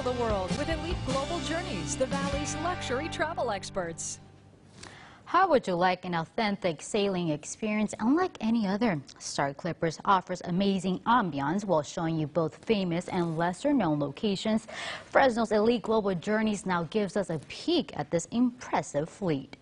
the world with elite global journeys, the Valley's luxury travel experts. How would you like an authentic sailing experience unlike any other? Star Clippers offers amazing ambiance while showing you both famous and lesser-known locations. Fresno's elite global journeys now gives us a peek at this impressive fleet.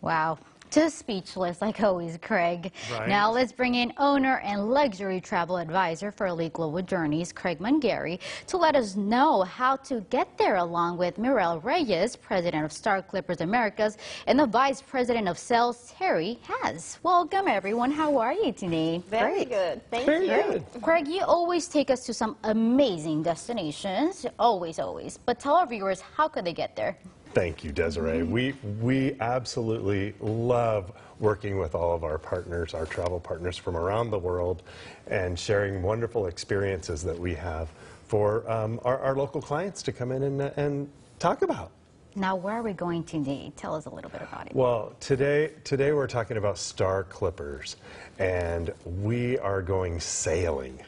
Wow, just speechless like always, Craig. Right. Now let's bring in owner and luxury travel advisor for Elite Global Journeys, Craig Mungary, to let us know how to get there, along with Mirell Reyes, president of Star Clippers Americas, and the vice president of sales, Terri Hass. Welcome, everyone. How are you today? Very good. Thank Very you. good. Craig, you always take us to some amazing destinations. Always, always. But tell our viewers, how could they get there? Thank you, Desiree. We absolutely love working with all of our partners, our travel partners from around the world, and sharing wonderful experiences that we have for our local clients to come in and talk about. Now, where are we going today? Tell us a little bit about it. Well, today we're talking about Star Clippers, and we are going sailing.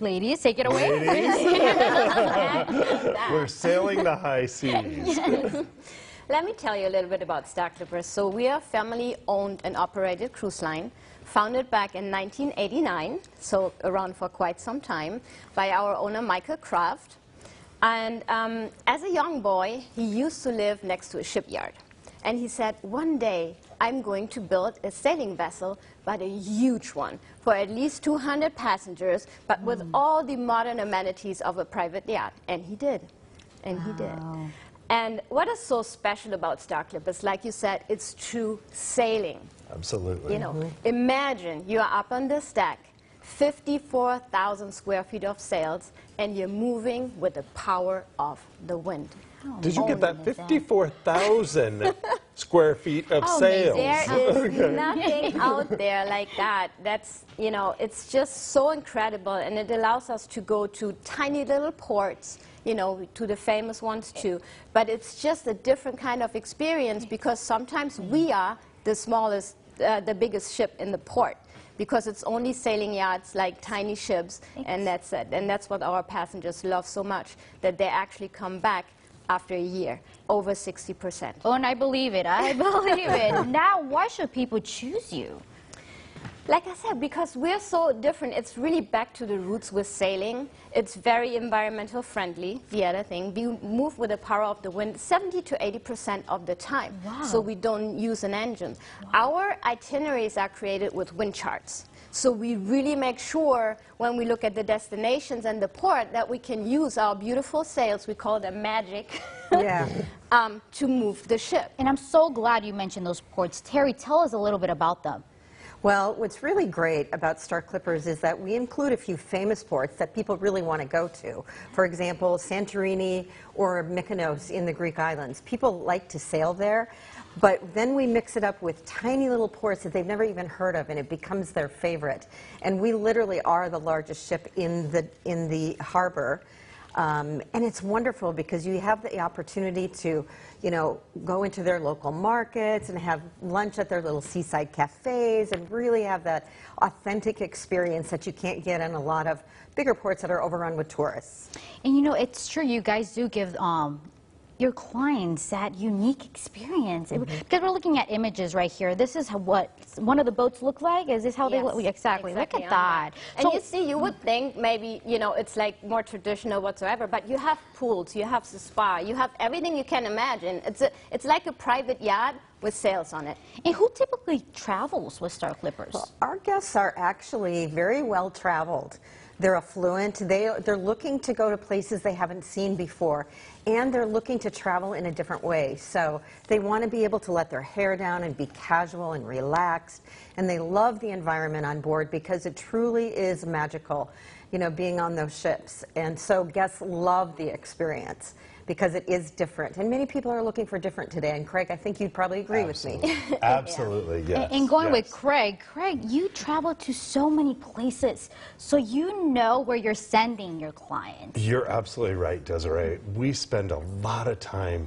Ladies, take it away. We're sailing the high seas. Let me tell you a little bit about Star Clippers. So we are a family-owned and operated cruise line, founded back in 1989, so around for quite some time, by our owner, Michael Kraft. And as a young boy, he used to live next to a shipyard. And he said, one day, I'm going to build a sailing vessel, but a huge one, for at least 200 passengers, but with all the modern amenities of a private yacht. And he did. And he did. And what is so special about Star Clippers, like you said, it's true sailing. Absolutely. You know, imagine you're up on this deck, 54,000 square feet of sails, and you're moving with the power of the wind. Did you get that? 54,000 square feet of sails. There is nothing out there like that. That's, you know, it's just so incredible, and it allows us to go to tiny little ports, you know, to the famous ones too. But it's just a different kind of experience, because sometimes we are the smallest, the biggest ship in the port, because it's only sailing yachts, like tiny ships, and that's it. And that's what our passengers love so much, that they actually come back after a year, over 60%. Oh, and I believe it. I believe it. Now, why should people choose you? Like I said, because we're so different. It's really back to the roots with sailing. It's very environmental friendly, the other thing. We move with the power of the wind 70 to 80% of the time. Wow. So we don't use an engine. Wow. Our itineraries are created with wind charts. So we really make sure when we look at the destinations and the port that we can use our beautiful sails, we call them magic, to move the ship. And I'm so glad you mentioned those ports. Terri, tell us a little bit about them. Well, what's really great about Star Clippers is that we include a few famous ports that people really want to go to. For example, Santorini or Mykonos in the Greek islands. People like to sail there, but then we mix it up with tiny little ports that they've never even heard of, and it becomes their favorite. And we literally are the largest ship in the harbor. And it's wonderful because you have the opportunity to, you know, go into their local markets and have lunch at their little seaside cafes and really have that authentic experience that you can't get in a lot of bigger ports that are overrun with tourists. And you know, it's true, you guys do give your clients that unique experience? Because we're looking at images right here. This is what one of the boats look like. Is this how they look? Exactly. Look at that. And you see, you would think maybe, you know, it's like more traditional whatsoever, but you have pools, you have the spa, you have everything you can imagine. It's like a private yacht with sails on it. And who typically travels with Star Clippers? Well, our guests are actually very well traveled. They're affluent. They're looking to go to places they haven't seen before, and they're looking to travel in a different way. So they want to be able to let their hair down and be casual and relaxed, and they love the environment on board because it truly is magical, you know, being on those ships. And so guests love the experience because it is different. And many people are looking for different today. And Craig, I think you'd probably agree with me. Absolutely, yes. And going yes. with Craig, you travel to so many places, so you know where you're sending your clients. You're absolutely right, Desiree. We spend a lot of time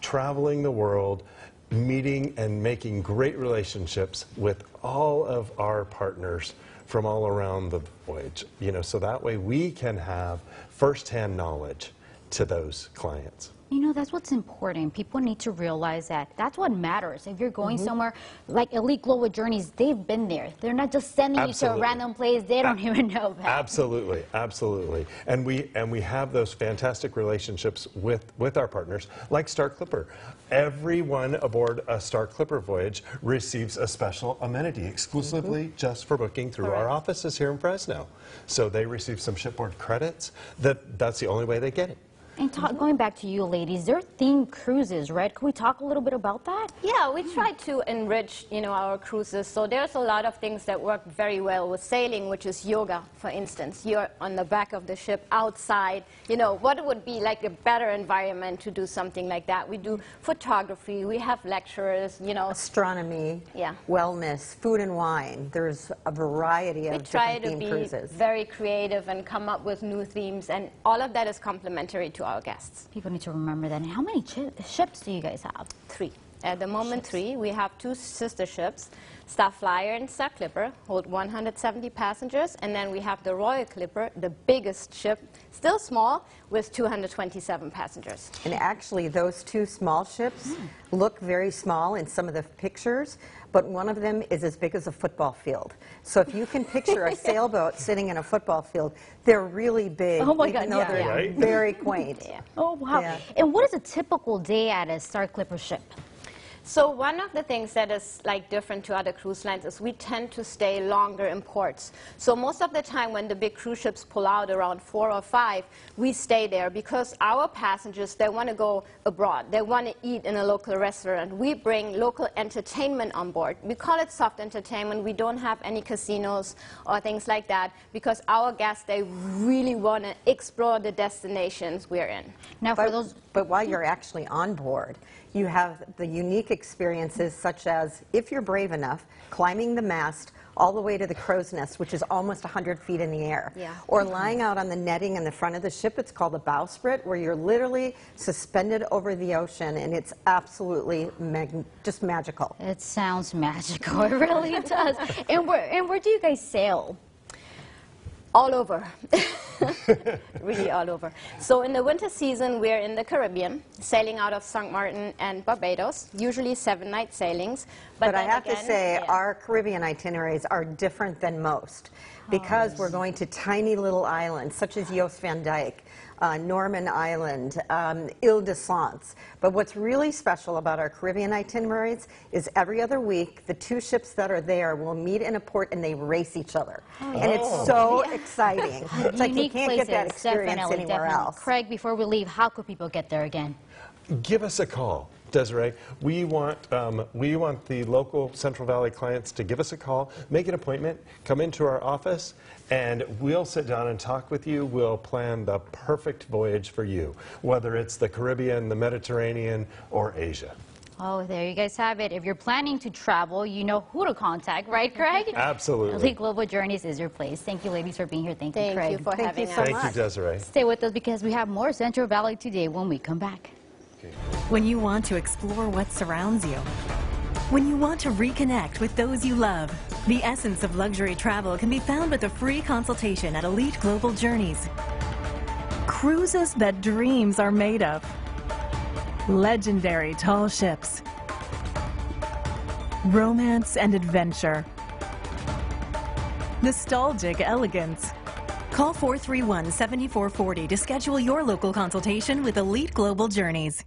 traveling the world, meeting and making great relationships with all of our partners from all around the voyage. You know, so that way we can have firsthand knowledge to those clients. You know, that's what's important. People need to realize that that's what matters. If you're going somewhere like Elite Global Journeys, they've been there. They're not just sending you to a random place they don't even know about. Absolutely, absolutely. And we have those fantastic relationships with our partners, like Star Clipper. Everyone aboard a Star Clipper voyage receives a special amenity exclusively just for booking through our offices here in Fresno. So they receive some shipboard credits. That's the only way they get it. And going back to you ladies, they're themed cruises, right? Can we talk a little bit about that? Yeah, we try to enrich, you know, our cruises. So there's a lot of things that work very well with sailing, which is yoga, for instance. You're on the back of the ship outside. You know, what would be like a better environment to do something like that? We do photography, we have lecturers, you know. Astronomy, wellness, food and wine. There's a variety of different themed cruises. We try to be very creative and come up with new themes, and all of that is complementary to our guests. People need to remember that. And how many ships do you guys have? 3. At the moment, 3. We have 2 sister ships, Star Flyer and Star Clipper, hold 170 passengers, and then we have the Royal Clipper, the biggest ship, still small, with 227 passengers. And actually, those 2 small ships look very small in some of the pictures, but one of them is as big as a football field. So if you can picture a sailboat sitting in a football field, they're really big, oh my even God, though they're very quaint. Oh, wow. Yeah. And what is a typical day at a Star Clipper ship? So one of the things that is like different to other cruise lines is we tend to stay longer in ports. So most of the time when the big cruise ships pull out around 4 or 5, we stay there because our passengers, they want to go abroad. They want to eat in a local restaurant. We bring local entertainment on board. We call it soft entertainment. We don't have any casinos or things like that because our guests, they really want to explore the destinations we're in. Now, But while you're actually on board, you have the unique experiences such as, if you're brave enough, climbing the mast all the way to the crow's nest, which is almost 100 feet in the air. Or lying out on the netting in the front of the ship. It's called a bowsprit, where you're literally suspended over the ocean, and it's absolutely just magical. It sounds magical. It really does. And where do you guys sail? All over. Really all over. So in the winter season, we're in the Caribbean, sailing out of St. Martin and Barbados, usually 7-night sailings. But I have to say, our Caribbean itineraries are different than most because we're going to tiny little islands, such as Jost Van Dyke, Norman Island, Ile de France. But what's really special about our Caribbean itineraries is every other week, the 2 ships that are there will meet in a port and they race each other. And it's so exciting. It's like you can't get that experience anywhere else. Craig, before we leave, how could people get there again? Give us a call. Desiree, we want the local Central Valley clients to give us a call, make an appointment, come into our office, and we'll sit down and talk with you. We'll plan the perfect voyage for you, whether it's the Caribbean, the Mediterranean, or Asia. Oh, there you guys have it. If you're planning to travel, you know who to contact, right, Craig? Absolutely. Elite Global Journeys is your place. Thank you, ladies, for being here. Thank you, Craig. Thank you for having us. Thank you, Desiree. Stay with us because we have more Central Valley Today when we come back. When you want to explore what surrounds you, when you want to reconnect with those you love, the essence of luxury travel can be found with a free consultation at Elite Global Journeys. Cruises that dreams are made of. legendary tall ships, romance and adventure, nostalgic elegance. Call 431-7440 to schedule your local consultation with Elite Global Journeys.